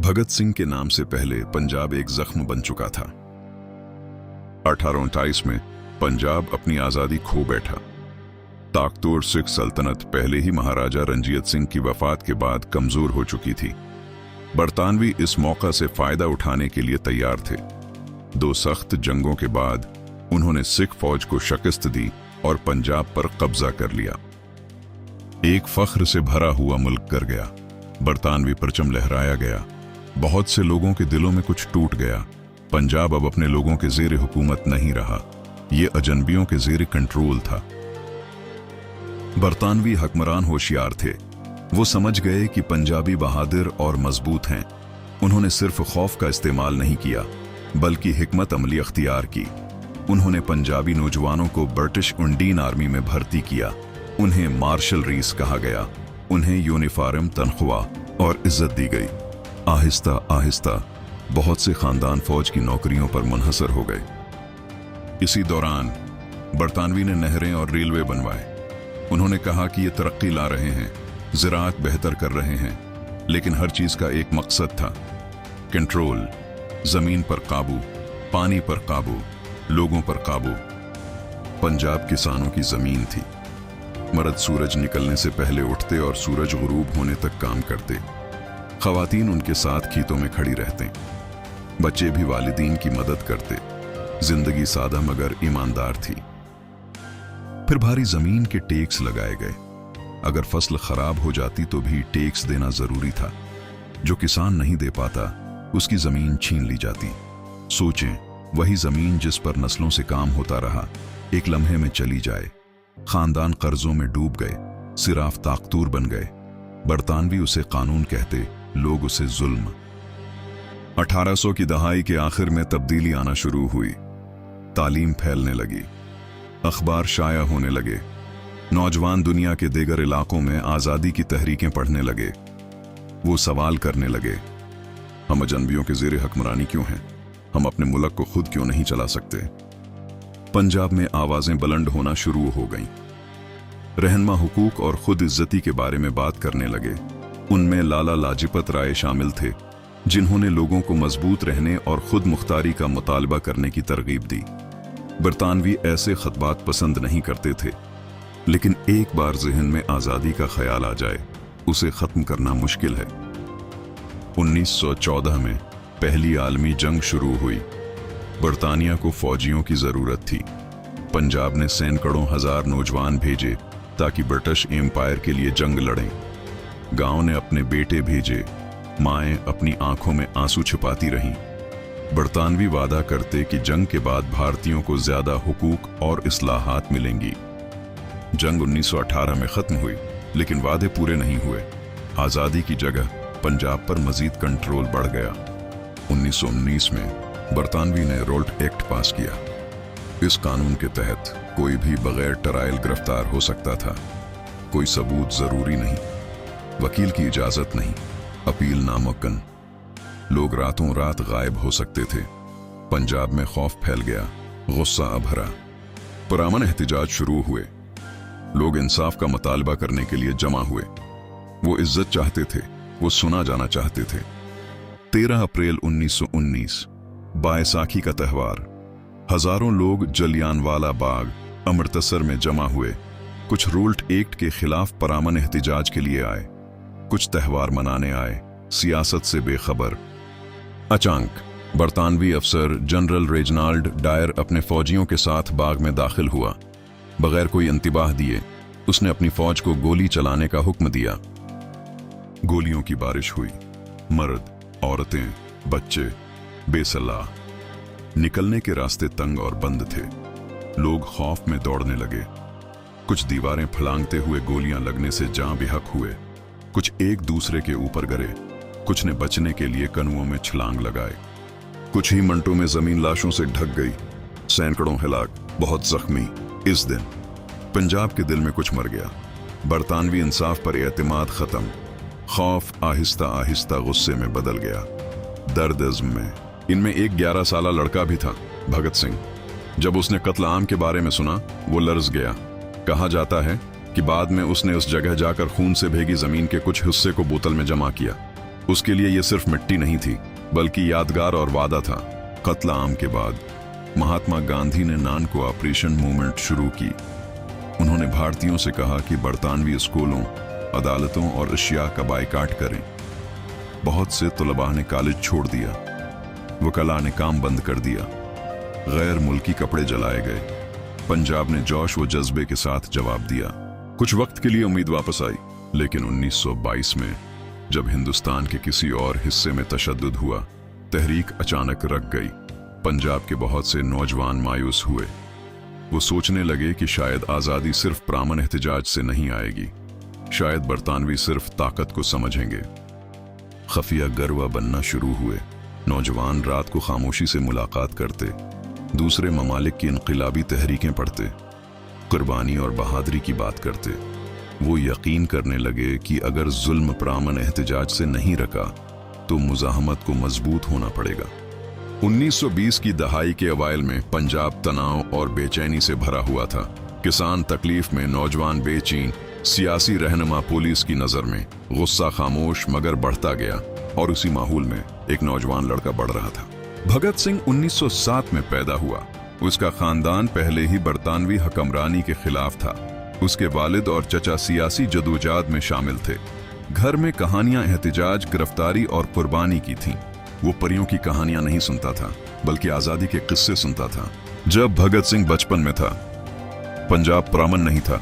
भगत सिंह के नाम से पहले पंजाब एक जख्म बन चुका था। 1829 में पंजाब अपनी आजादी खो बैठा। ताकतोर सिख सल्तनत पहले ही महाराजा रंजीत सिंह की वफात के बाद कमजोर हो चुकी थी। बरतानवी इस मौका से फायदा उठाने के लिए तैयार थे। 2 सख्त जंगों के बाद उन्होंने सिख फौज को शिकस्त दी और पंजाब पर कब्जा कर लिया। एक फख्र से भरा हुआ मुल्क कर गया। बरतानवी परचम लहराया गया। बहुत से लोगों के दिलों में कुछ टूट गया। पंजाब अब अपने लोगों के जेर हुकूमत नहीं रहा, ये अजनबियों के जेर कंट्रोल था। बरतानवी हुक्मरान होशियार थे। वो समझ गए कि पंजाबी बहादुर और मजबूत हैं। उन्होंने सिर्फ खौफ का इस्तेमाल नहीं किया, बल्कि हिकमत अमली अख्तियार की। उन्होंने पंजाबी नौजवानों को ब्रिटिश इंडियन आर्मी में भर्ती किया। उन्हें मार्शल रीस कहा गया। उन्हें यूनिफॉर्म तनख्वाह और इज्जत दी गई। आहिस्ता आहिस्ता बहुत से खानदान फौज की नौकरियों पर मुनहसर हो गए। इसी दौरान बरतानवी ने नहरें और रेलवे बनवाए। उन्होंने कहा कि ये तरक्की ला रहे हैं, ज़राअत बेहतर कर रहे हैं, लेकिन हर चीज का एक मकसद था, कंट्रोल। जमीन पर काबू, पानी पर काबू, लोगों पर काबू। पंजाब किसानों की जमीन थी। मर्द सूरज निकलने से पहले उठते और सूरज गुरूब होने तक काम करते। खवातीन उनके साथ खेतों में खड़ी रहते। बच्चे भी वालिदीन की मदद करते। जिंदगी सादा मगर ईमानदार थी। फिर भारी जमीन के टैक्स लगाए गए। अगर फसल खराब हो जाती तो भी टैक्स देना जरूरी था। जो किसान नहीं दे पाता उसकी जमीन छीन ली जाती। सोचें, वही जमीन जिस पर नस्लों से काम होता रहा एक लम्हे में चली जाए। खानदान कर्जों में डूब गए, सिराफ ताकतूर बन गए। बरतानवी उसे कानून कहते, लोग उसे जुल्म। 1800 की दहाई के आखिर में तब्दीली आना शुरू हुई। तालीम फैलने लगी, अखबार शाया होने लगे। नौजवान दुनिया के दीगर इलाकों में आजादी की तहरीकें पढ़ने लगे। वो सवाल करने लगे, हम अजनबियों के जेर हुक्मरानी क्यों हैं? हम अपने मुल्क को खुद क्यों नहीं चला सकते? पंजाब में आवाजें बुलंद होना शुरू हो गईं। रहनमा हुकूक और खुद इज्जती के बारे में बात करने लगे। उनमें लाला लाजपत राय शामिल थे, जिन्होंने लोगों को मजबूत रहने और खुद मुख्तारी का मुतालबा करने की तरगीब दी। बरतानवी ऐसे खतबात पसंद नहीं करते थे, लेकिन एक बार जहन में आज़ादी का ख्याल आ जाए, उसे ख़त्म करना मुश्किल है। 1914 में पहली आलमी जंग शुरू हुई। बरतानिया को फौजियों की ज़रूरत थी। पंजाब ने सैकड़ों हजार नौजवान भेजे ताकि ब्रिटिश एम्पायर के लिए जंग लड़ें। गांव ने अपने बेटे भेजे, माएँ अपनी आंखों में आंसू छिपाती रहीं। बरतानवी वादा करते कि जंग के बाद भारतीयों को ज्यादा हुकूक और इस्लाहात मिलेंगी। जंग 1918 में खत्म हुई, लेकिन वादे पूरे नहीं हुए। आजादी की जगह पंजाब पर मजीद कंट्रोल बढ़ गया। 1919 में बरतानवी ने रोल्ट एक्ट पास किया। इस कानून के तहत कोई भी बगैर ट्रायल गिरफ्तार हो सकता था। कोई सबूत जरूरी नहीं, वकील की इजाजत नहीं, अपील नामुमकिन। लोग रातों रात गायब हो सकते थे। पंजाब में खौफ फैल गया, गुस्सा अभरा। पुरअमन एहतिजाज शुरू हुए। लोग इंसाफ का मुतालबा करने के लिए जमा हुए। वो इज्जत चाहते थे, वो सुना जाना चाहते थे। 13 अप्रैल 1919 बैसाखी का त्यौहार। हजारों लोग जलियांवाला बाग, अमृतसर में जमा हुए। कुछ रोल्ट एक्ट के खिलाफ पुरअमन एहतिजाज के लिए आए, कुछ त्यौहार मनाने आए, सियासत से बेखबर। अचानक बरतानवी अफसर जनरल रेजिनाल्ड डायर अपने फौजियों के साथ बाग में दाखिल हुआ। बगैर कोई इंतबाह दिए उसने अपनी फौज को गोली चलाने का हुक्म दिया। गोलियों की बारिश हुई। मर्द, औरतें, बच्चे बेसलाह। निकलने के रास्ते तंग और बंद थे। लोग खौफ में दौड़ने लगे। कुछ दीवारें फलांगते हुए गोलियां लगने से जान बेहक हुए। कुछ एक दूसरे के ऊपर गिरे। कुछ ने बचने के लिए कनुओं में छलांग लगाए। कुछ ही मिनटों में जमीन लाशों से ढक गई। सैकड़ों हलाक, बहुत जख्मी। इस दिन पंजाब के दिल में कुछ मर गया। बरतानवी इंसाफ पर एतमाद खत्म। खौफ आहिस्ता आहिस्ता गुस्से में बदल गया, दर्द इज़्म में। इनमें एक 11 साला लड़का भी था, भगत सिंह। जब उसने कत्ल आम के बारे में सुना वो लर्ज गया। कहा जाता है कि बाद में उसने उस जगह जाकर खून से भीगी जमीन के कुछ हिस्से को बोतल में जमा किया। उसके लिए यह सिर्फ मिट्टी नहीं थी, बल्कि यादगार और वादा था। कत्ल आम के बाद महात्मा गांधी ने नॉन कोऑपरेशन मूवमेंट शुरू की। उन्होंने भारतीयों से कहा कि बरतानवी स्कूलों, अदालतों और अशिया का बायकाट करें। बहुत से तलबा ने कॉलेज छोड़ दिया, वकला ने काम बंद कर दिया, गैर मुल्की कपड़े जलाए गए। पंजाब ने जोश व जज्बे के साथ जवाब दिया। कुछ वक्त के लिए उम्मीद वापस आई, लेकिन 1922 में जब हिंदुस्तान के किसी और हिस्से में तशद्दुद हुआ, तहरीक अचानक रक गई। पंजाब के बहुत से नौजवान मायूस हुए। वो सोचने लगे कि शायद आज़ादी सिर्फ पुरअमन एहतजाज से नहीं आएगी, शायद बरतानवी सिर्फ ताकत को समझेंगे। खफिया गरवा बनना शुरू हुए। नौजवान रात को खामोशी से मुलाकात करते, दूसरे ममालिक की इनकलाबी तहरीकें पढ़ते, कुर्बानी और बहादुरी की बात करते। वो यकीन करने लगे कि अगर जुल्म पुरअमन एहतजाज से नहीं रखा तो मुज़ाहमत को मजबूत होना पड़ेगा। 1920 की दहाई के अवाइल में पंजाब तनाव और बेचैनी से भरा हुआ था। किसान तकलीफ में, नौजवान बेचैन, सियासी रहनुमा पुलिस की नजर में। गुस्सा खामोश मगर बढ़ता गया, और उसी माहौल में एक नौजवान लड़का बढ़ रहा था। भगत सिंह 1907 में पैदा हुआ। उसका खानदान पहले ही बरतानवी हुक्मरानी के खिलाफ था। उसके वालिद और चचा सियासी जदोजहद में शामिल थे। घर में कहानियां एहतजाज, गिरफ्तारी और कुर्बानी की थीं। वो परियों की कहानियां नहीं सुनता था, बल्कि आजादी के किस्से सुनता था। जब भगत सिंह बचपन में था, पंजाब पुरअमन नहीं था।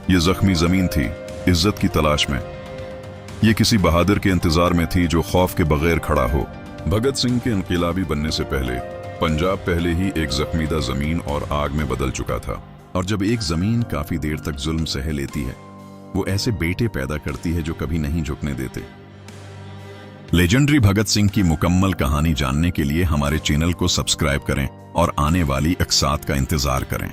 ये जख्मी जमीन थी, इज्जत की तलाश में। ये किसी बहादुर के इंतजार में थी जो खौफ के बगैर खड़ा हो। भगत सिंह के इनकलाबी बनने से पहले पंजाब पहले ही एक जख्मीदा जमीन और आग में बदल चुका था। और जब एक जमीन काफी देर तक जुल्म सह लेती है, वो ऐसे बेटे पैदा करती है जो कभी नहीं झुकने देते। लेजेंडरी भगत सिंह की मुकम्मल कहानी जानने के लिए हमारे चैनल को सब्सक्राइब करें और आने वाली अक़सात का इंतजार करें।